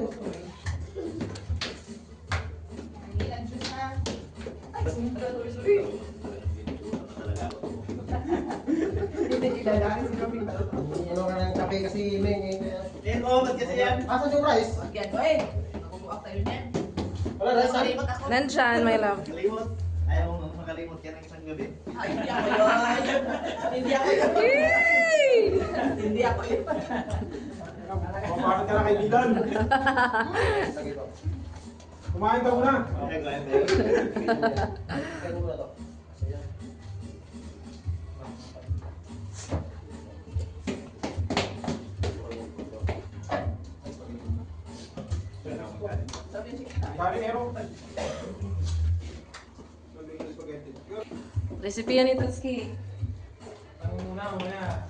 Ano ka ng kape kasi Meng eh. Ba't kasi yan? Asan yung rice? Yan ko eh. Nakukuha tayo niyan. Wala rice ha? Kalimot ako. Nandyan, my love. Kalimot. Ayaw mo makalimot yan ng isang gabi. Ay, hindi ako yun. Hindi ako yun. Yay! Hindi ako yun. Bakit ka na kaibigan? Lagi to. Kumain ka muna. Okay, go ahead. Kaya muna to. Kasi yan. Kari Ero. Recipe yan ni Tatsuki. Ano muna.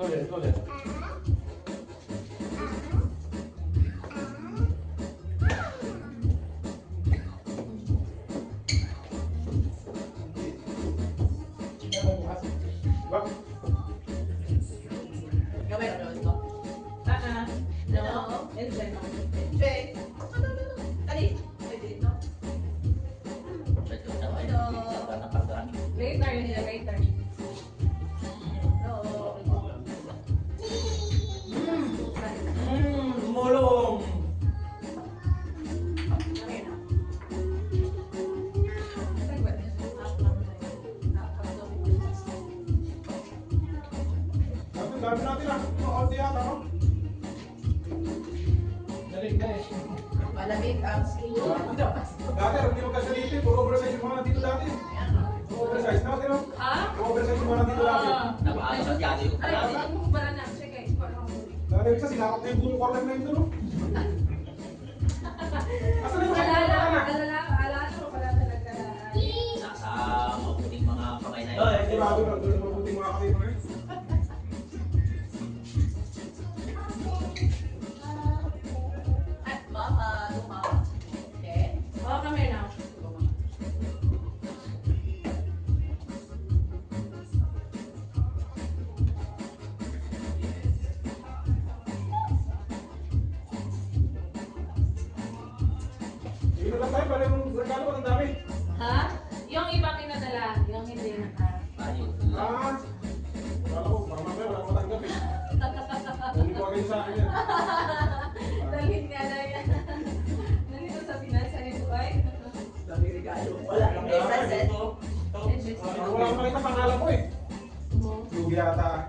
Ulit. Diba? Gawin ko ito. No. Enjoy mo. Enjoy. Kali. Pwede ito. Later, nila later. Mulong! Dami natin ah. Kaunti yata, no? Galing. Malamig ang skin. Dati, hindi magkasalipin. Puro oversize yung mga nandito dati. Puro oversize natin, no? Puro oversize yung mga nandito dati. Dati, isa sinakap na yung buong corner na yun doon, no? Asan na yung mga sigurado na doon yung mabuting mga kapito na yun. At mama, lumawa. Okay? Dito lang tayo, pala yung regalo ko ng dami. Yung iba pinadala, yung hindi naka. Ah, wala ko, baka mamaya wala ko matanggap eh. Hindi ko agad sa akin yan. Dalhin nga na yan. Nandito sa pinasa nito ay. Dami regalo. Wala kang may present. Wala ko makita pangalan ko eh. Yugi yata.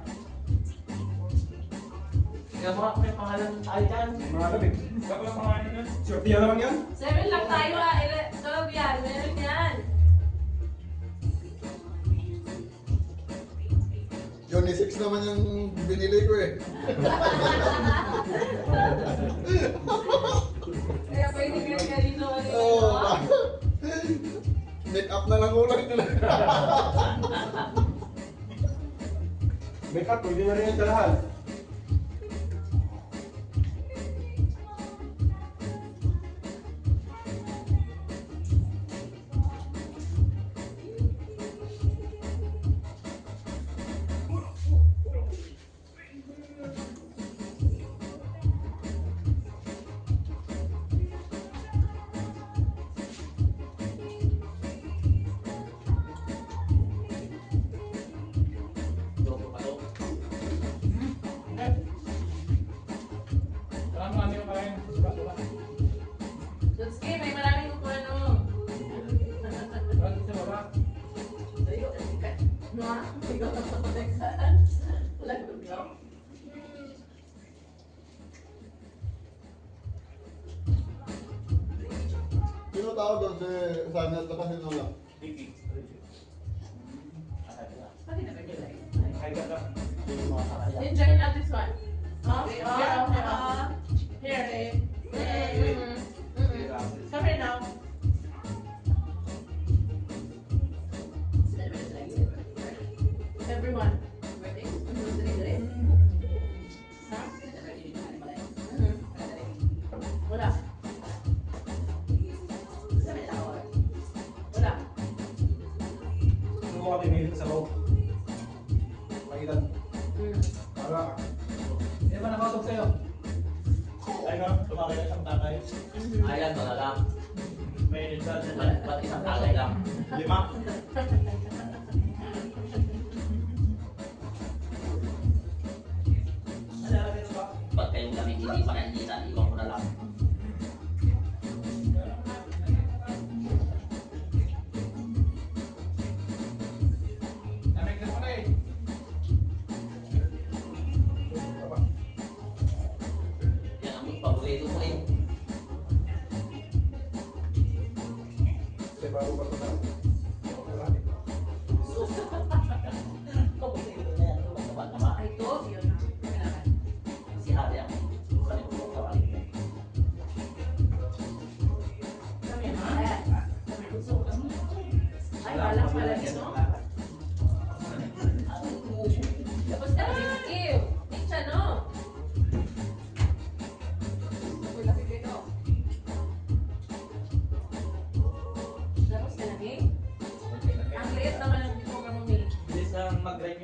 Pangalan eh. Saan ko lang pangalan yan? Swerte yan naman yan? 7 lang tayo ah. 12 yan. Meron yan. Johnny 6 naman yung binili ko eh. Kaya pwede ka kanino. Oh, make up na lang ulang nila. Make up, pwede na rin yung dalahan. Dutski, may maraming kukuha mo. Ayun, sikat. No? Ikaw na patakan. Wala kang galaw. Sino tao doon si Sanet na kasi nula? Bakit na pwede lang? Enjoy na this one. Here. Mm-hmm. Come here now. Everyone. Ready? Wala. Wala. Ano mo kami mahilig sa loob? Mahilan. Wala ka. Hindi ba nakatog sa'yo? Ay nga, tumakay na isang takay. Ayan, wala lang. May result na Ba't isang tagay lang? 5. Ba't kayong lamig hindi pa nainitan? Iwan ko na lang. Namig na pala eh. Yan ang paborito ko eh. Kasi bago pa ito na. Kapag naman, I told you na. si Hadi ang kanilong kawalik niya. Ay, wala pala dito. Tapos na, ew.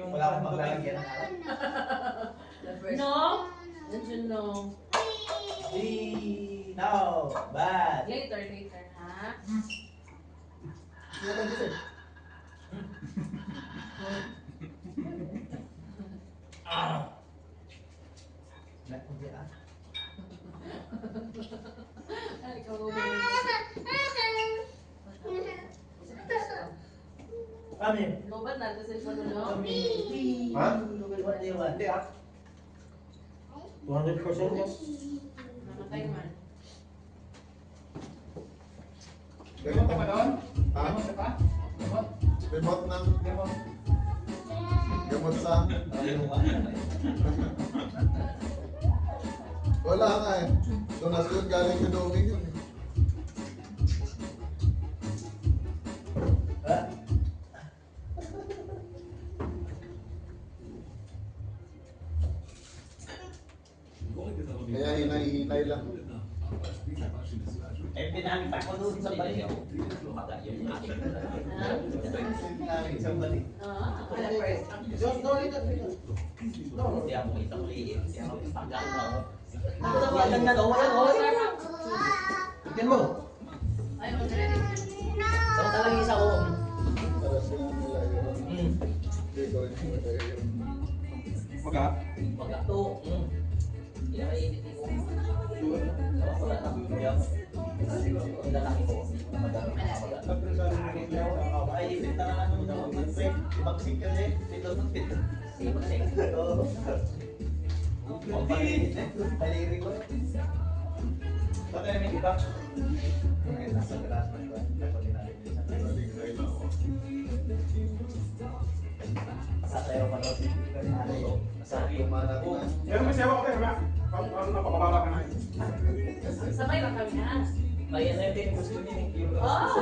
yung... Wala akong maglalagyan ng harap. The first. No? Nandiyan no. No, bad. Later, later, ha? Hindi ah. Ay, ikaw mo ba? Kami. Lobat na, kasi sa no? Ha? Hindi ah. 200% yes. Namatay man. Remote ka ba doon? Ha? Remote ka pa? Remote? Remote ng Remote. gamot sa... Ayaw ka. Wala nga eh. Donasyon galing kay Doming yun eh. Ha? Kaya hinay-hinay lang. Eh, pinangita ko doon sa balik. Magayon yung aking. Pinangita sa balik. Ah, The first. Just no, dito. No. Hindi ako itakliin. Hindi ako itakliin ako. Nakasabagan na daw. Wala ko. Tignan mo. ay, mag-ready. Daw talagang isa ko. Para sila nila yun. Hindi ko rin nila yun. Maga? Magato. Pinakainit ko. Wala na. Ang lalaki ko. Ay, isip na lang ano daw. Ibang-sik ka eh. Dito mag-fit. Ibang-sik. Ang palirit eh. Paliri ko. Ba't ay may iba? Ay, nasa grass man ba? Kapag natin sa sasayaw pa daw. Sabi ko. Pero may sewa ko tayo, ha? Paano napapabala ka na eh? Sabay lang kami na. May ano yung gusto niya yung Oh!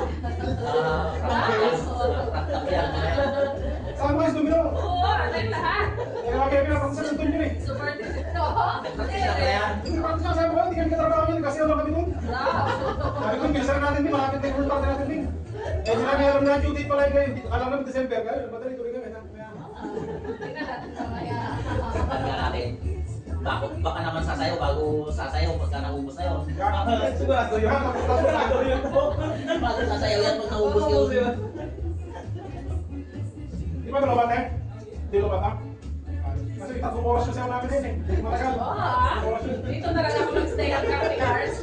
Saan mo guys dumino? Oo, alay lahat. Kaya kaya pinapakusan ng tulyo eh. Super dito. Nagpraktis na yan. Practice na sabi ko, hindi kami katrabaho yun kasi ano kami doon. Sabi ko, bilisan natin din, malapit na yung full party natin din. Eh, di na meron na due date pala yun ngayon. Alam namin December, kaya madali tuloy kami. Tingnan natin mamaya. Tanda natin. Baka naman sasayaw bago sasayaw pagka naubos na yun. Sigurado yun. Sigurado yun. Bago sasayaw yan pag naubos yun. Di ba lubat eh? Di lubat ha? Kasi 3 oras yung sayaw namin din eh. Hindi matagal. Oo, ha? Dito na lang ako mag-stay at camping hours.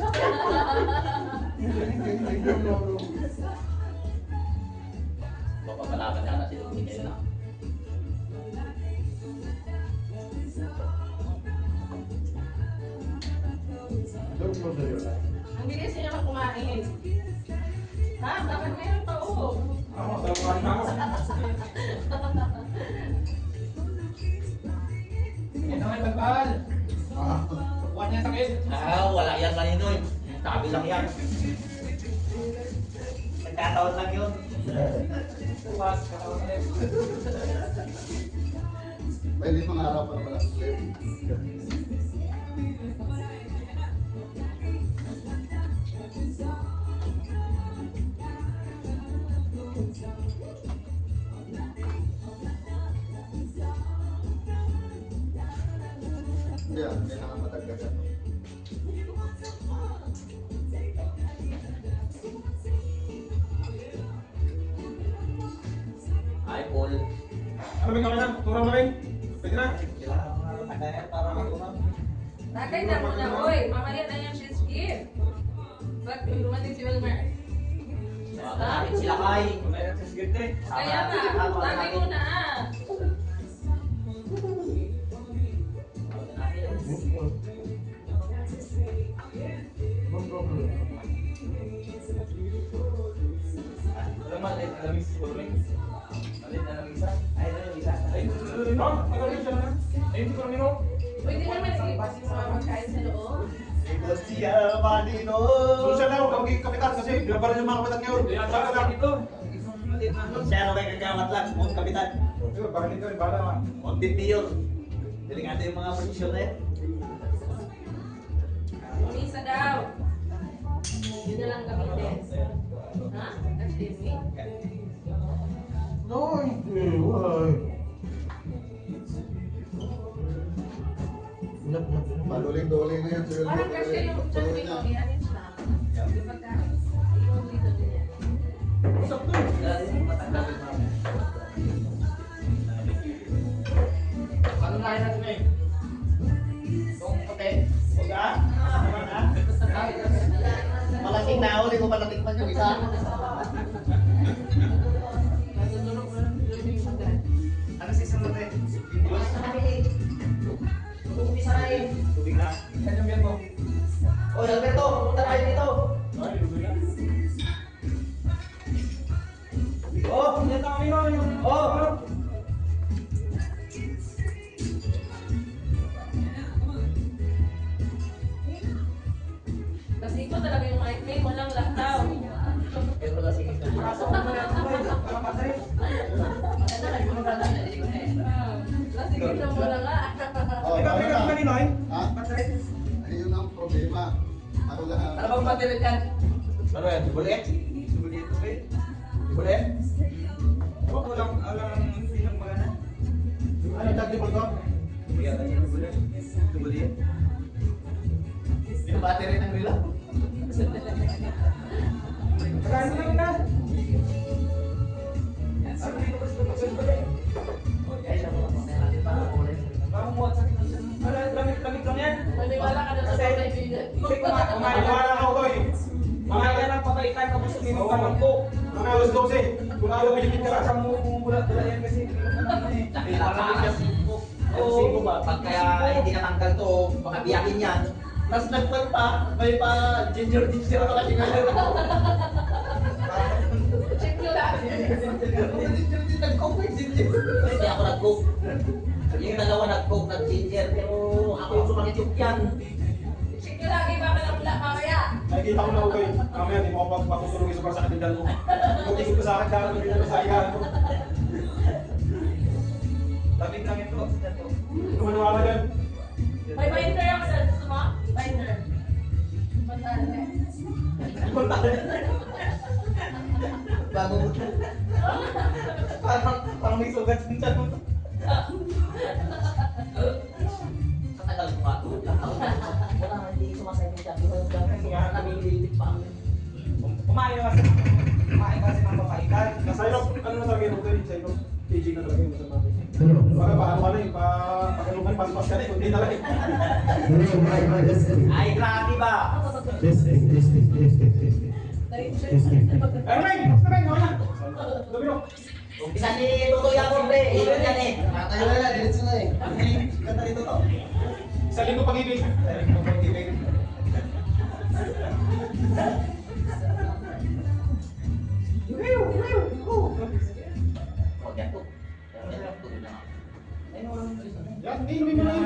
Papapalaban na si Lumi ngayon na. Ang bilis niya naman kumain. Ha? Dapat meron pa, oo. Ako, dalawa na ako. Yan naman yung tagpahal. Huwag niya sakit. Wala yan kanino eh. Sabi lang yan. Nagkataon lang yun. Tuwas, katawan ulit. May 5 araw pa pala. Yan, may nakamatagdagan. Ay, Paul. Ano ba kami na? Turang na rin? Pwede na? Kailangan ko nga tagayan para matunan. Tagay na muna, oy. Mamaya na yung shit's gift. Ba't dumating si Wilmer? Tawagan natin sila kay. Wala yan sa sigit eh. Kaya na, tagay muna ah. Tawagan natin. Alam mo, alamis siguro rin. Alit na lang isa. Ay, na lang isa. Ay, No? Ano rin siya na? Ay, hindi ko rin no? Pwede naman nag-ipas yung mga magkain sa loob. Siya, Manino. Doon siya na, huwag kang magiging kapitan kasi binabaran yung mga kapitan ngayon. yan Saka sa lang. ito. Siya na may kagawat lang. Mga kapitan. Sige, baranin ka rin, bala naman. Mga pipiyor. Delikado yung mga posisyon na yan. Umisa daw. Yun na lang gamitin. Ha? That's me. No, hindi. Why? Parang kasi yung sabi ko, i-arrange na. Yung pagkain. Yung dito din yan. Sakto. Ano na natin eh? Itong puti. Huwag ah? Malasing na ako, hindi ko pa natikman yung isa. Ano si sunod eh? Tubig na. Saan yung beer mo? O, Alberto, pumunta tayo dito. Oh, Yan kami mo. oh. Kasi ko talaga yung mic name, walang lakaw. Pero kasi kita. Kasi kita mo lang nga. Oh, Ikaw, tama ikaw, na. kanino eh? Ha? Ayun ang problema. Ako lang. Ano bang material yan? Ano yan? Bulit? Bulit ito eh. Bulit? Alam, hindi nang magana. Ano chargeable to? Bulit yan. Bulit. Bulit. Yung battery ng rila. Kakain lang na. Parang mo sa lamig lang yan. Maniwala ka na sa mga kaibigan. Kasi kumain Wala ako to eh. Kumain ka ng papaitan tapos uminom ka ng coke. Mga alas 12. Kung ako pinipit ka Sa lang. mula yan kasi. Maraming kasi po. Kasi po ba, pag kaya hindi natanggal to, baka biyakin yan. Tapos nagpag pa, may pa ginger pa kasi nga. Check nyo lang. Nag-coke may ginger. Hindi ako nag-coke. Yung dalawa nag-coke, nag-ginger. Pero ako yung sumakit yan. Check nyo lagi baka na wala mamaya. Nakikita ko na ako eh. Mamaya di mo ako magpapatulong yung sobrang sakit ng dal ko. Pag-ikot ko sa akin, dahil ko dito sa ayahan ko. Lamig lang ito. Kumaniwala dyan. May binder ako sa gusto mo? Binder. Pantala. Bago mo. Parang may sugat yung tiyan mo. Sa tagal ko nga. Wala, hindi sumasay yung tiyan. Kaya namililit pa ako. Kumain kasi ng papaitan. Sa ilok, ano na talaga yung hotel? Sa ilok, PG na talaga yung masama. Baka paano ka na yung pakinuman, paspas ka na yung hindi talaga. Ay, grabe ba? Erwin! Basta Erwin! Wala na! Domino! Umpisa ni Tutoy ako, pre. Ikot yan eh. Tayo na lang, diretso na eh. Ganda rito to. Sa linggo pag-ibig. Huwag yan to. Yan to. Yan, inumin mo na